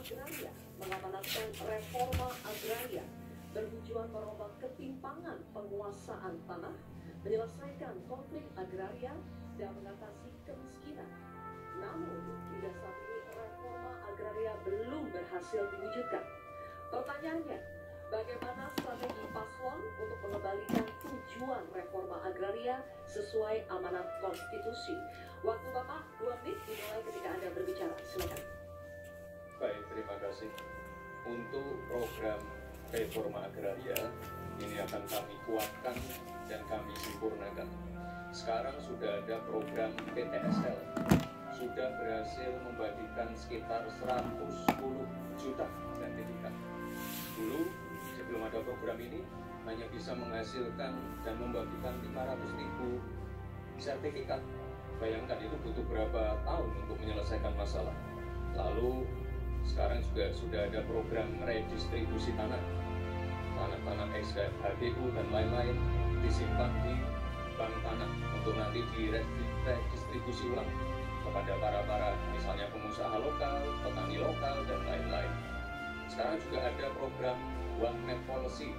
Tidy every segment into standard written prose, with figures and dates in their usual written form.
Agraria mengamanatkan reforma agraria bertujuan merombak ketimpangan penguasaan tanah, menyelesaikan konflik agraria, dan mengatasi kemiskinan. Namun, hingga saat ini reforma agraria belum berhasil diwujudkan. Pertanyaannya, bagaimana strategi paslon untuk mengembalikan tujuan reforma agraria sesuai amanat konstitusi? Waktu Bapak 2 menit dimulai ketika Anda berbicara. Silakan. Baik, terima kasih. Untuk program reforma agraria ini akan kami kuatkan dan kami sempurnakan. Sekarang sudah ada program PTSL, sudah berhasil membagikan sekitar 110 juta sertifikat. Dulu sebelum ada program ini hanya bisa menghasilkan dan membagikan 500.000 sertifikat. Bayangkan itu butuh berapa tahun untuk menyelesaikan masalah. Lalu sekarang juga sudah ada program redistribusi tanah HGU dan lain-lain disimpan di bank tanah untuk nanti diredistribusi ulang kepada para misalnya pengusaha lokal, petani lokal, dan lain-lain. Sekarang juga ada program One Map Policy.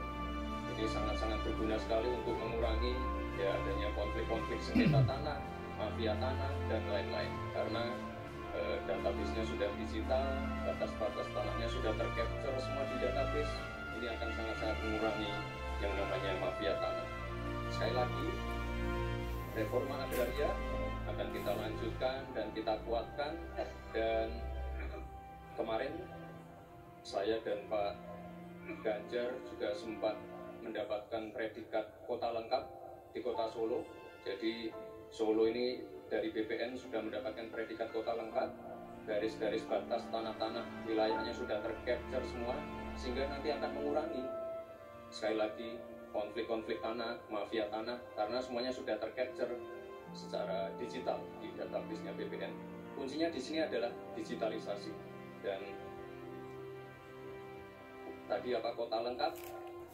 Ini sangat-sangat berguna sekali untuk mengurangi adanya konflik-konflik sengketa tanah, mafia tanah, dan lain-lain. Karena database-nya sudah digital, batas-batas tanahnya sudah tercapture semua di database. Ini akan sangat-sangat mengurangi yang namanya mafia tanah. Sekali lagi, reforma agraria akan kita lanjutkan dan kita kuatkan. Dan kemarin saya dan Pak Ganjar juga sempat mendapatkan predikat kota lengkap di kota Solo. Jadi Solo ini dari BPN sudah mendapatkan predikat kota lengkap, garis-garis batas tanah-tanah wilayahnya sudah tercapture semua, sehingga nanti akan mengurangi sekali lagi konflik-konflik tanah, mafia tanah, karena semuanya sudah tercapture secara digital di database-nya BPN. Kuncinya di sini adalah digitalisasi. Dan tadi kota lengkap,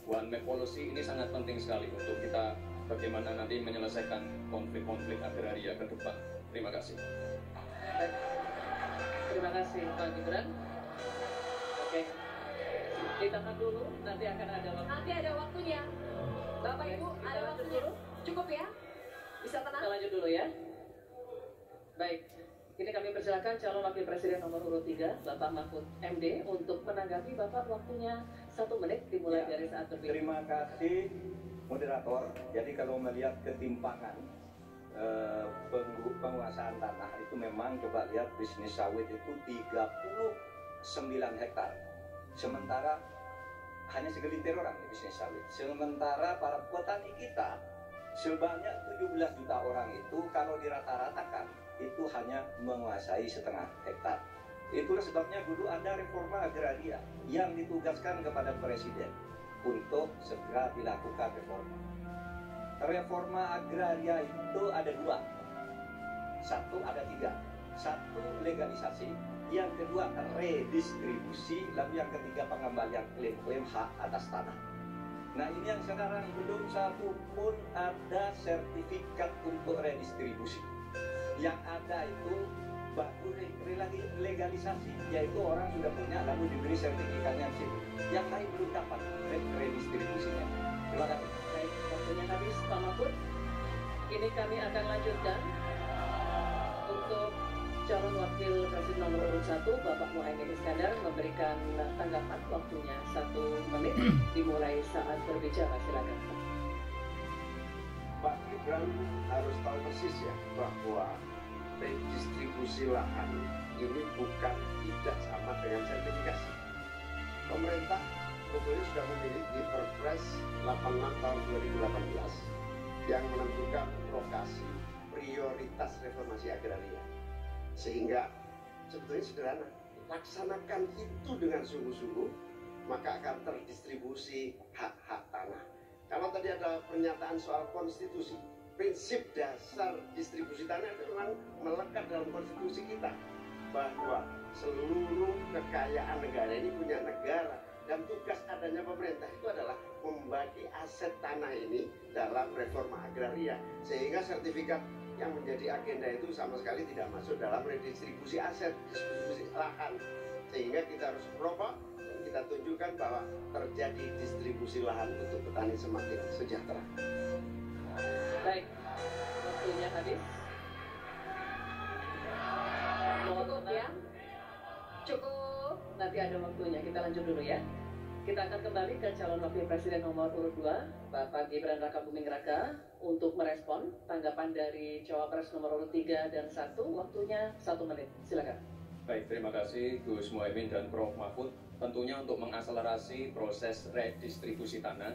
One Map Policy ini sangat penting sekali untuk kita bagaimana nanti menyelesaikan konflik-konflik agraria ke depan. Terima kasih. Terima kasih Pak Gibran. Oke, ditahan dulu, nanti akan ada waktu. Nanti ada waktunya. Bapak Ibu, ada waktunya. Cukup ya? Bisa tenang? Kita lanjut dulu ya. Baik, ini kami persilakan calon wakil presiden nomor urut 3, Bapak Mahfud MD, untuk menanggapi. Bapak, waktunya 1 menit dimulai dari saat berbicara. Terima kasih moderator. Jadi kalau melihat ketimpangan penguasaan tanah itu memang coba lihat bisnis sawit itu 39 hektar. Sementara hanya segelintir orang di bisnis sawit. Sementara para petani kita sebanyak 17 juta orang itu kalau dirata-ratakan itu hanya menguasai setengah hektar. Itulah sebabnya dulu ada reforma agraria yang ditugaskan kepada presiden untuk segera dilakukan reforma. Reforma agraria itu ada 2. Satu, ada 3. Satu, legalisasi. Yang kedua, redistribusi. Lalu yang ketiga, pengembalian klaim-klaim hak atas tanah. Nah, ini yang sekarang belum satu pun ada sertifikat untuk redistribusi. Yang ada itu baru legalisasi, yaitu orang sudah punya lalu diberi sertifikatnya sih. Yang lain belum dapat redistribusinya. Terima kasih. Baik, waktunya habis Pak Mahfud. Ini kami akan lanjutkan untuk calon wakil presiden nomor urut 1, Bapak Muhaimin Iskandar, memberikan tanggapan. Waktunya 1 menit dimulai saat berbicara. Silakan. Pak Gibran harus tahu persis ya bahwa redistribusi lahan ini bukan tidak sama dengan sertifikasi. Pemerintah sebetulnya sudah memiliki Perpres 86 tahun 2018 yang menentukan lokasi prioritas reformasi agraria. Sehingga sebetulnya sederhana, laksanakan itu dengan sungguh-sungguh, maka akan terdistribusi hak-hak tanah. Kalau tadi ada pernyataan soal konstitusi, prinsip dasar distribusi tanah itu memang melekat dalam konstitusi kita, bahwa seluruh kekayaan negara ini punya negara, dan tugas adanya pemerintah itu adalah membagi aset tanah ini dalam reforma agraria, sehingga sertifikat yang menjadi agenda itu sama sekali tidak masuk dalam redistribusi aset, distribusi lahan. sehingga kita harus merokok dan kita tunjukkan bahwa terjadi distribusi lahan untuk petani semakin sejahtera. Baik, waktunya habis. Cukup ya? Cukup. Nanti ada waktunya, kita lanjut dulu ya. Kita akan kembali ke calon wakil presiden nomor urut 2, Bapak Gibran Rakabuming Raka, untuk merespon tanggapan dari cawapres nomor urut 3 dan 1. Waktunya 1 menit, silakan. Baik, terima kasih Gus Muhaimin dan Prof. Mahfud. Tentunya untuk mengakselerasi proses redistribusi tanah,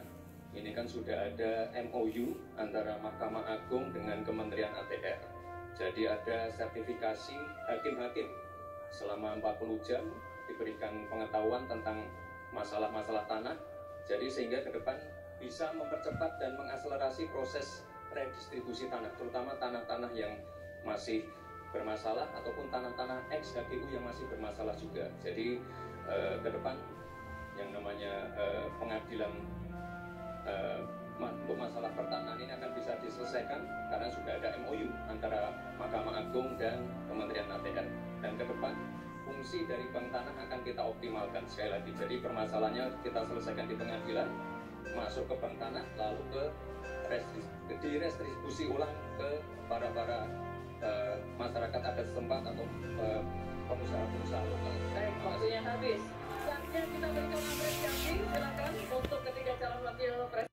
ini kan sudah ada MOU antara Mahkamah Agung dengan Kementerian ATR. Jadi ada sertifikasi hakim-hakim selama 40 jam diberikan pengetahuan tentang masalah-masalah tanah. Jadi sehingga ke depan bisa mempercepat dan mengakselerasi proses redistribusi tanah, terutama tanah-tanah yang masih bermasalah ataupun tanah-tanah ex HGU yang masih bermasalah juga. Jadi ke depan yang namanya pengadilan untuk masalah pertanahan ini akan bisa diselesaikan karena sudah ada MOU antara Mahkamah Agung dan Kementerian ATR. Dan ke depan fungsi dari bank tanah akan kita optimalkan sekali lagi. Jadi permasalahannya kita selesaikan di pengadilan, masuk ke bank tanah, lalu ke direstribusi ulang ke para masyarakat adat setempat atau pengusaha-pengusaha lokal. Baik, waktunya habis. Saatnya kita berikan apresiasi, silakan untuk ketiga calon wakil presiden.